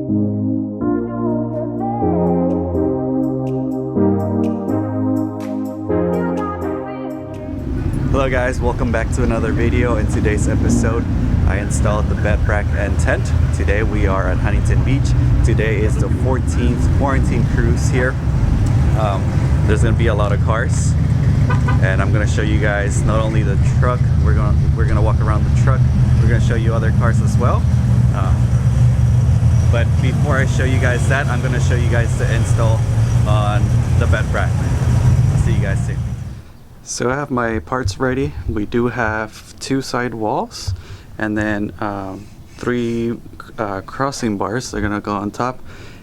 Hello guys, welcome back to another video. In today's episode, I installed the bed rack and tent. Today we are at Huntington Beach. Today is the 14th quarantine cruise here. There's gonna be a lot of cars, and I'm gonna show you guys not only the truck. We're gonna walk around the truck. We're gonna show you other cars as well. But before I show you guys that, I'm gonna show you guys the install on the bed rack. I'll see you guys soon. So I have my parts ready. We do have 2 side walls and then 3 crossing bars. They're gonna go on top,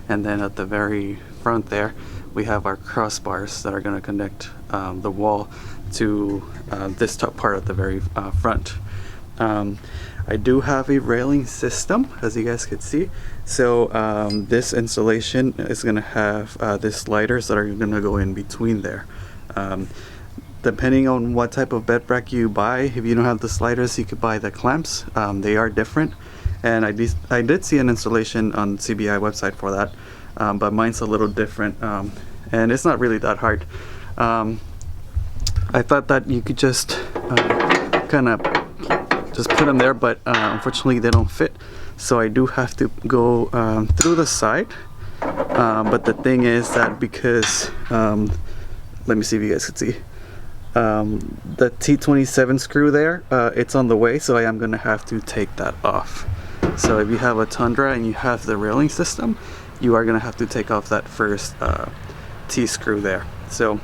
and then at the very front there we have our crossbars that are gonna connect the wall to this top part at the very front. I do have a railing system, as you guys can see. So this installation is gonna have these sliders that are gonna go in between there. Depending on what type of bed rack you buy, if you don't have the sliders, you could buy the clamps. They are different, and I did see an installation on CBI website for that, but mine's a little different, and it's not really that hard. I thought that you could just kind of just put them there, but unfortunately they don't fit, so I do have to go through the side. But the thing is that because let me see if you guys can see. The T27 screw there, it's on the way, so I am gonna have to take that off. So if you have a Tundra and you have the railing system, you are gonna have to take off that first T screw there. So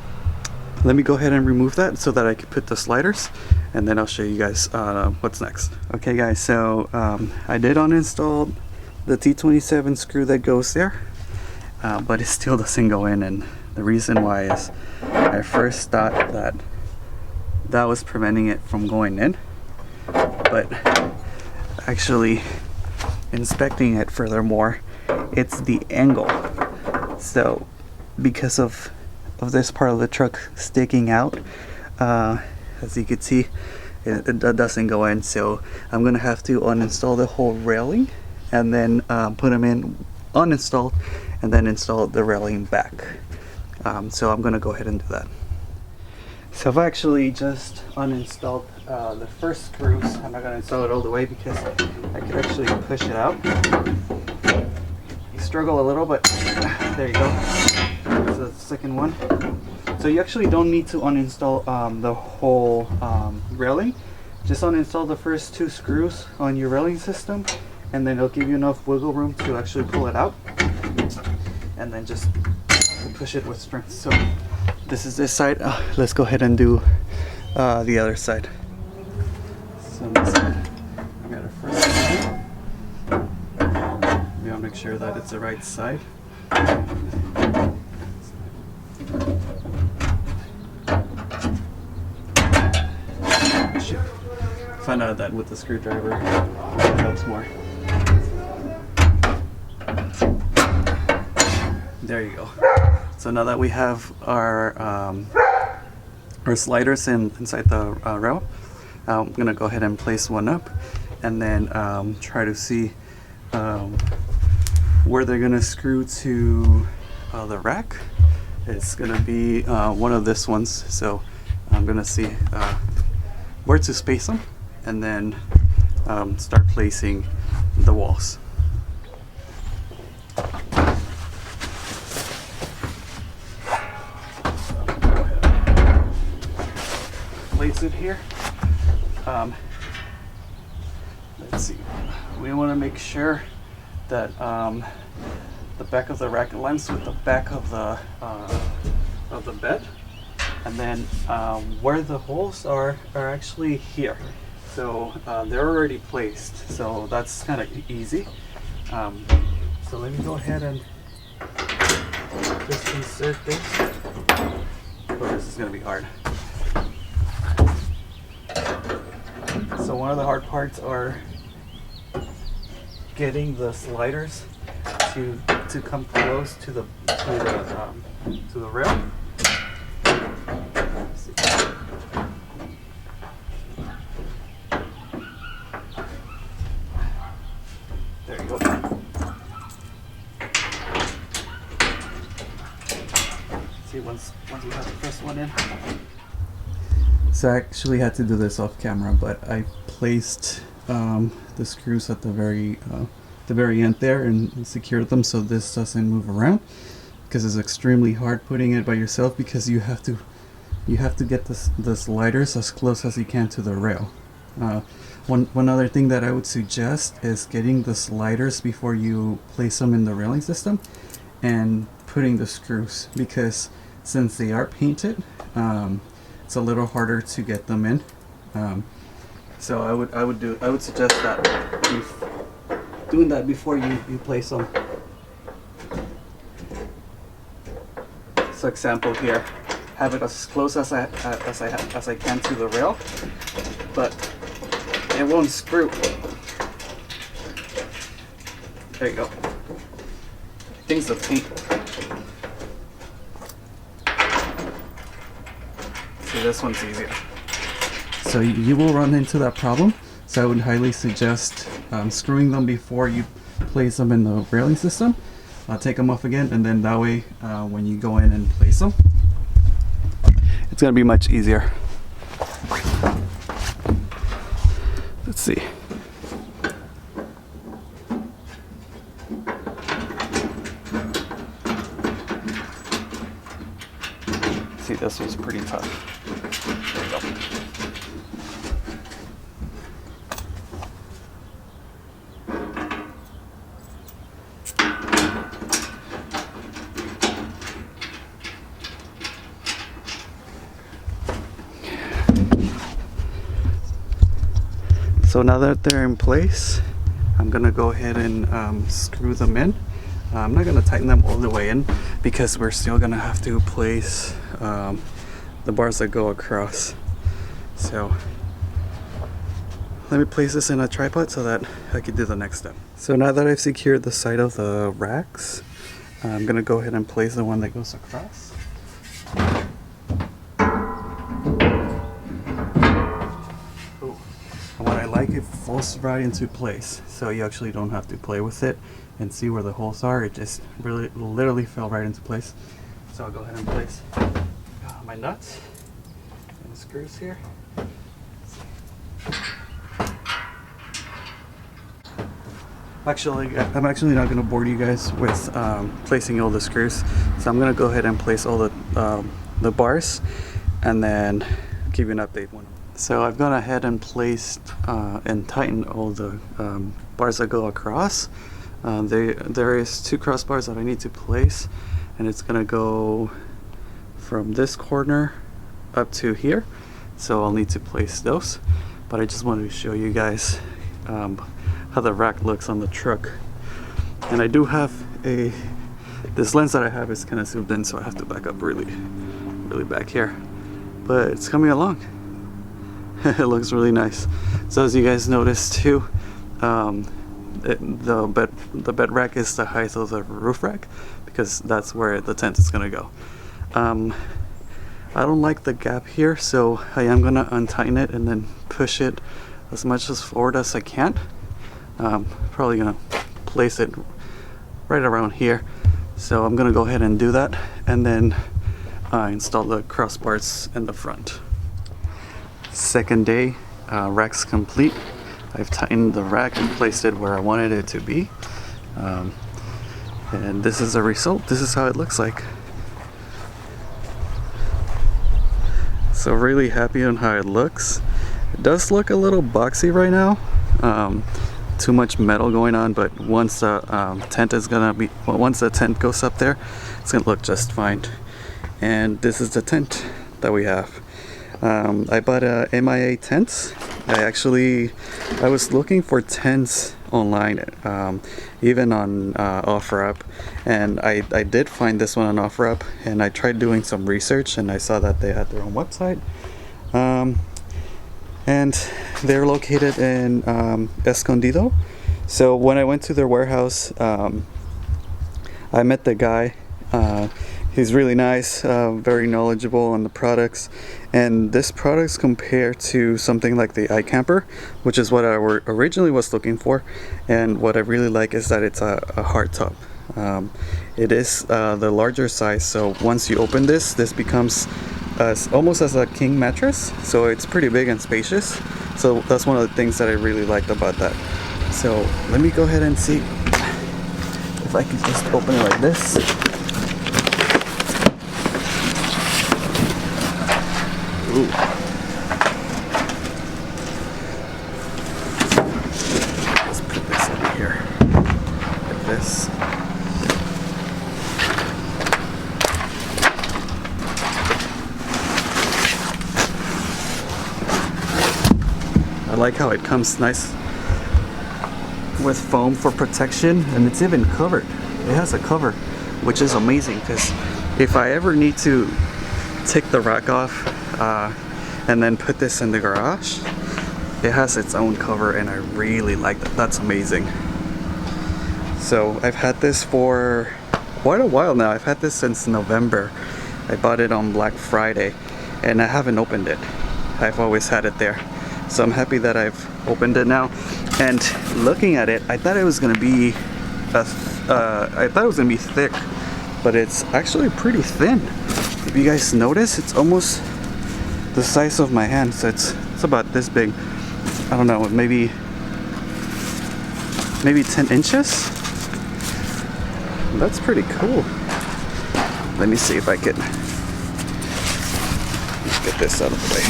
let me go ahead and remove that so that I can put the sliders, and then I'll show you guys what's next. Okay guys, so I did uninstall the T27 screw that goes there, but it still doesn't go in, and the reason why is I first thought that was preventing it from going in, but actually inspecting it furthermore, it's the angle. So because of this part of the truck sticking out, as you can see, it doesn't go in. So I'm gonna have to uninstall the whole railing and then put them in uninstalled and then install the railing back. So I'm gonna go ahead and do that. So I've actually just uninstalled the first screws. I'm not going to install it all the way because I could actually push it out. You struggle a little, but there you go. So the second one. So you actually don't need to uninstall the whole railing. Just uninstall the first 2 screws on your railing system, and then it'll give you enough wiggle room to actually pull it out, and then just push it with strength. So this is this side. Let's go ahead and do the other side. So this side, I got it first. Maybe I'll make sure that it's the right side. Find out that with the screwdriver it helps more. There you go. So now that we have our sliders inside the rail, I'm gonna go ahead and place one up, and then try to see where they're gonna screw to the rack. It's gonna be one of this ones, so I'm gonna see where to space them, and then start placing the walls. Place it here. Let's see. We want to make sure that the back of the rack aligns with the back of the bed, and then where the holes are actually here. So they're already placed, so that's kind of easy. So let me go ahead and just insert this. Oh, this is going to be hard. So one of the hard parts are getting the sliders to come close to the rail. There you go. See, once we have the first one in. So I actually had to do this off camera, but I placed the screws at the very end there and secured them so this doesn't move around, because it's extremely hard putting it by yourself, because you have to get the sliders as close as you can to the rail. One other thing that I would suggest is getting the sliders before you place them in the railing system and putting the screws, because since they are painted, it's a little harder to get them in. So I would suggest that doing that before you place them. So example here, have it as close as I can to the rail, but it won't screw. There you go. Things of paint. See, this one's easier. So you will run into that problem. So I would highly suggest screwing them before you place them in the railing system. Take them off again, and then that way when you go in and place them, it's going to be much easier. Let's see. See, this was pretty tough. There you go. So now that they're in place, I'm gonna go ahead and screw them in. I'm not gonna tighten them all the way in, because we're still gonna have to place the bars that go across. So let me place this in a tripod so that I can do the next step. So now that I've secured the side of the racks, I'm gonna go ahead and place the one that goes across. What I like, it falls right into place, so you actually don't have to play with it and see where the holes are. It just really literally fell right into place. So I'll go ahead and place my nuts and the screws here. Actually, I'm actually not going to bore you guys with placing all the screws, so I'm going to go ahead and place all the bars and then give you an update when. So I've gone ahead and placed and tightened all the bars that go across. There is 2 crossbars that I need to place, and it's gonna go from this corner up to here. So I'll need to place those. But I just wanted to show you guys how the rack looks on the truck. And I do have this lens that I have is kind of zoomed in, so I have to back up really back here. But it's coming along. It looks really nice. So as you guys noticed too, the bed rack is the height of the roof rack, because that's where the tent is gonna go. I don't like the gap here, so I am gonna untighten it and then push it as much as forward as I can. Probably gonna place it right around here. So I'm gonna go ahead and do that, and then install the crossbars in the front. Second day, rack's complete. I've tightened the rack and placed it where I wanted it to be. And this is the result. This is how it looks like. So really happy on how it looks. It does look a little boxy right now. Too much metal going on, but once the once the tent goes up there, it's gonna look just fine. And this is the tent that we have. I bought a MIA tents. I was looking for tents online, even on OfferUp, and I did find this one on OfferUp, and I tried doing some research, and I saw that they had their own website, and they're located in Escondido. So when I went to their warehouse, I met the guy. He's really nice, very knowledgeable on the products, and this product's compared to something like the iCamper, which is what I originally was looking for. And what I really like is that it's a hard top. It is the larger size, so once you open this becomes almost as a king mattress, so it's pretty big and spacious. So that's one of the things that I really liked about that. So let me go ahead and see if I can just open it like this. Ooh. Let's put this over here like this. I like how it comes nice with foam for protection, and it's even covered. It has a cover, which is amazing, because if I ever need to take the rack off and then put this in the garage, it has its own cover, and I really like that. That's amazing. So I've had this for quite a while now. I've had this since November. I bought it on Black Friday and I haven't opened it. I've always had it there. So I'm happy that I've opened it now. And looking at it, I thought it was gonna be thick, but it's actually pretty thin. If you guys notice, it's almost the size of my hand, so it's about this big. I don't know, maybe 10 inches. That's pretty cool. Let me see if I can get this out of the way.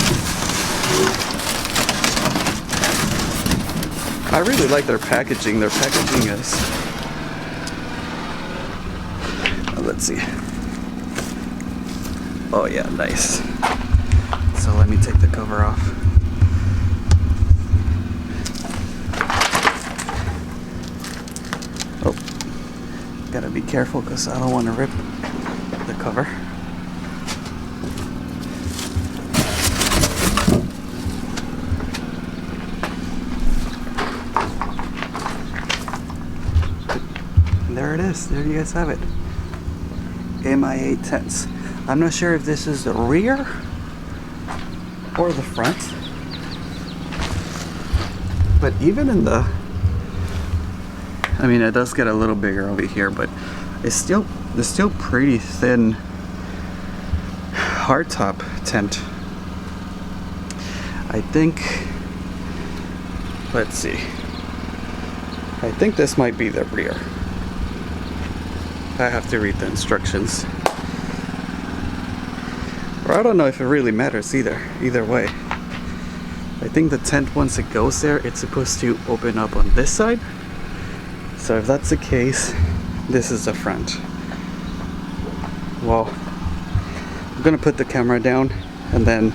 I really like their packaging. Their packaging is, let's see. Oh yeah, nice. So let me take the cover off. Oh, gotta be careful because I don't want to rip the cover. There it is. There you guys have it. MIA tents. I'm not sure if this is the rear or the front, but even in the, I mean, it does get a little bigger over here, but it's still pretty thin hardtop tent. I think, let's see, I think this might be the rear. I have to read the instructions. Or I don't know if it really matters either way. I think the tent, once it goes there, it's supposed to open up on this side. So if that's the case, this is the front. Well, I'm gonna put the camera down and then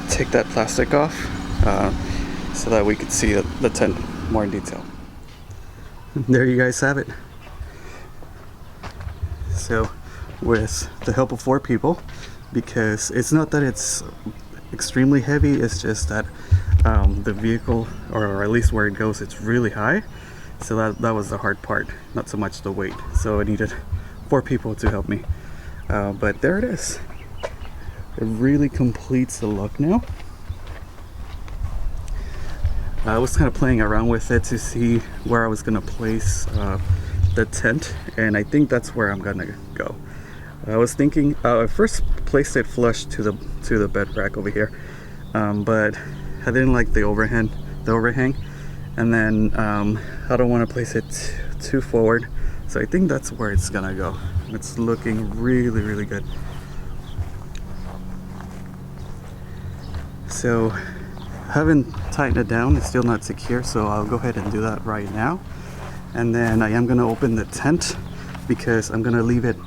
take that plastic off so that we could see the tent more in detail. There you guys have it. So with the help of 4 people, because it's not that it's extremely heavy, it's just that the vehicle, or at least where it goes, it's really high. So that was the hard part, not so much the weight. So I needed 4 people to help me. But there it is. It really completes the look now. I was kind of playing around with it to see where I was gonna place the tent, and I think that's where I'm gonna go. I was thinking, I first placed it flush to the bed rack over here, but I didn't like the overhang, and then I don't want to place it too forward, so I think that's where it's gonna go. It's looking really, really good. So I haven't tightened it down, it's still not secure, so I'll go ahead and do that right now. And then I am gonna open the tent because I'm gonna leave it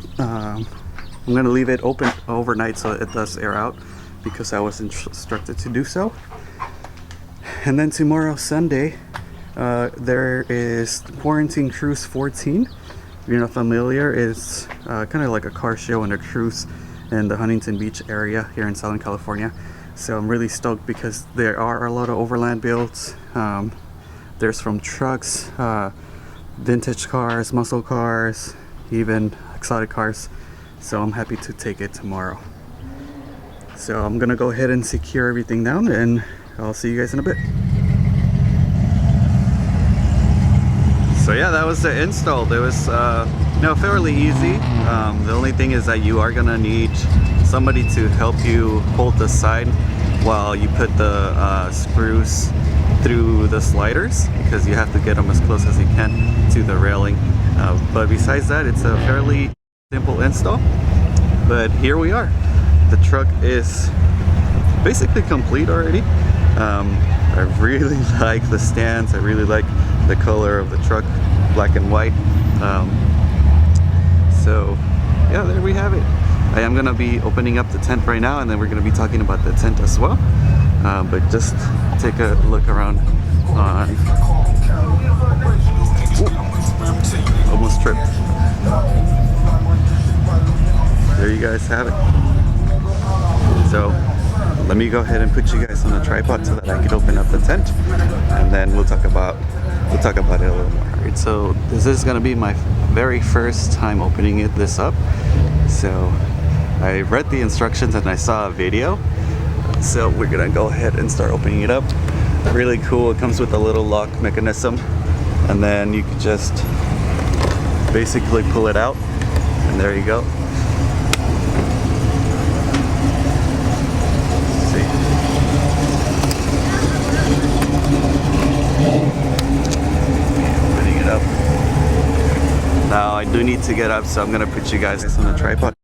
open overnight so it does air out, because I was instructed to do so. And then tomorrow, Sunday, there is Quarantine Cruise 14. If you're not familiar, it's kind of like a car show and a cruise in the Huntington Beach area here in Southern California. So I'm really stoked because there are a lot of overland builds. There's from trucks, vintage cars, muscle cars, even exotic cars. So I'm happy to take it tomorrow. So I'm gonna go ahead and secure everything down, and I'll see you guys in a bit. So yeah, that was the install. It was fairly easy. The only thing is that you are gonna need somebody to help you hold the side while you put the screws through the sliders, because you have to get them as close as you can to the railing. But besides that, it's a fairly simple install. But here we are. The truck is basically complete already. I really like the stands. I really like the color of the truck, black and white. So yeah, there we have it. I am gonna be opening up the tent right now, and then we're gonna be talking about the tent as well. But just take a look around on. Ooh, almost tripped. There you guys have it. So let me go ahead and put you guys on the tripod so that I can open up the tent, and then we'll talk about it a little more. Alright, so this is gonna be my very first time opening this up. So I read the instructions and I saw a video. So we're gonna go ahead and start opening it up. Really cool. It comes with a little lock mechanism, and then you can just basically pull it out, and there you go. Now I do need to get up, so I'm gonna put you guys on the tripod.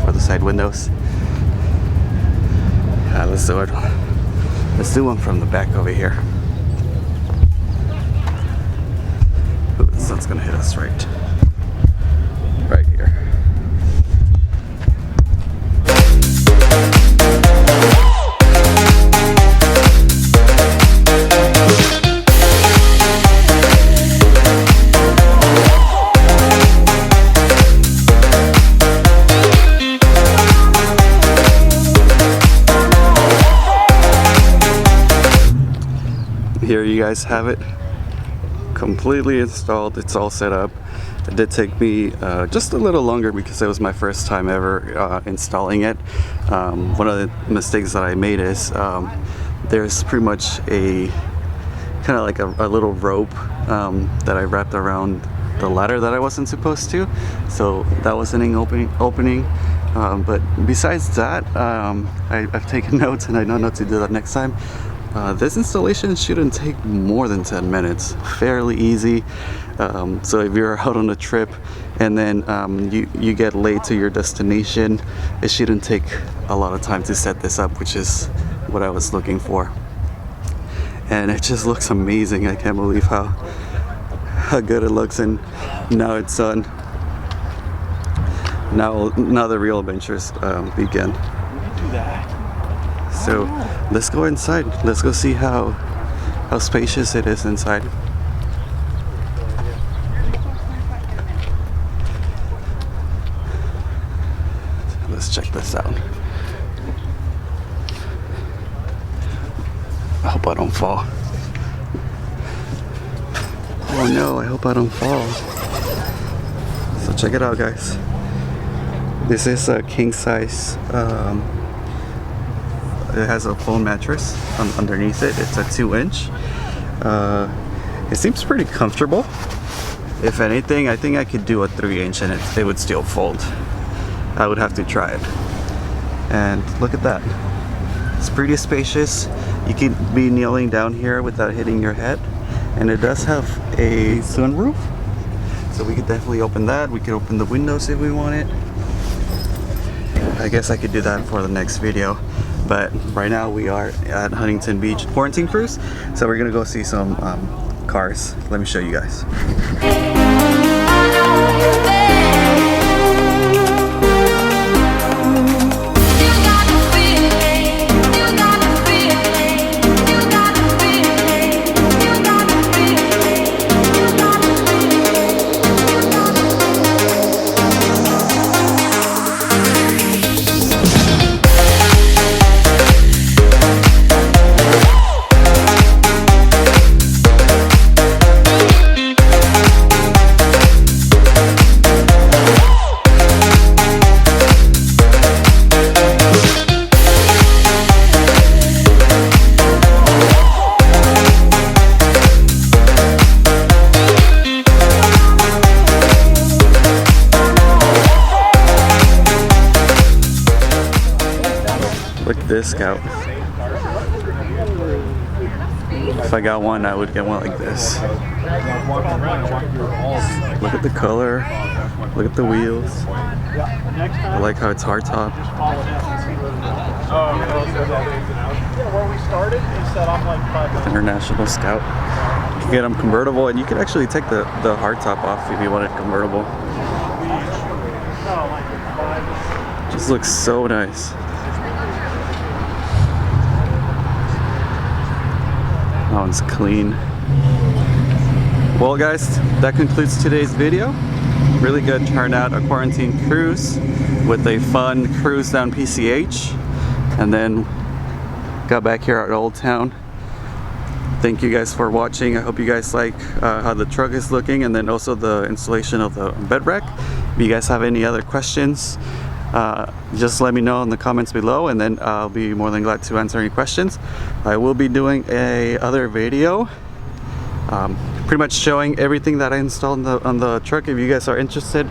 For the side windows. Let's do it. Let's do one from the back over here. Ooh, the sun's gonna hit us right here. Here you guys have it, completely installed. It's all set up. It did take me just a little longer because it was my first time ever installing it. One of the mistakes that I made is there's pretty much a kind of like a little rope that I wrapped around the ladder that I wasn't supposed to, so that wasn't an opening. But besides that, I've taken notes, and I know not to do that next time. This installation shouldn't take more than 10 minutes. Fairly easy. So if you're out on a trip and then you get late to your destination, it shouldn't take a lot of time to set this up, which is what I was looking for. And it just looks amazing. I can't believe how good it looks, and now it's done. Now the real adventures begin. So let's go inside. Let's go see how spacious it is inside. Let's check this out. I hope I don't fall. Oh no, I hope I don't fall. So check it out, guys. This is a king size. It has a foam mattress underneath it. It's a 2-inch. It seems pretty comfortable. If anything, I think I could do a 3-inch and it would still fold. I would have to try it. And look at that. It's pretty spacious. You can be kneeling down here without hitting your head. And it does have a sunroof. So we could definitely open that. We could open the windows if we want it. I guess I could do that for the next video. But right now we are at Huntington Beach quarantine cruise, so we're gonna go see some cars. Let me show you guys. Look at this Scout. If I got one, I would get one like this. Look at the color. Look at the wheels. I like how it's hardtop. International Scout. You can get them convertible, and you can actually take the hardtop off if you wanted convertible. Just looks so nice. That one's clean. Well guys, that concludes today's video. Really good turnout, a quarantine cruise with a fun cruise down PCH, and then got back here at Old Town. Thank you guys for watching. I hope you guys like how the truck is looking, and then also the installation of the bed rack. If you guys have any other questions, just let me know in the comments below, and then I'll be more than glad to answer any questions. I will be doing a other video pretty much showing everything that I installed on the truck if you guys are interested.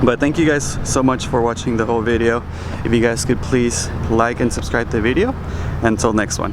But thank you guys so much for watching the whole video. If you guys could please like and subscribe to the video. Until next one.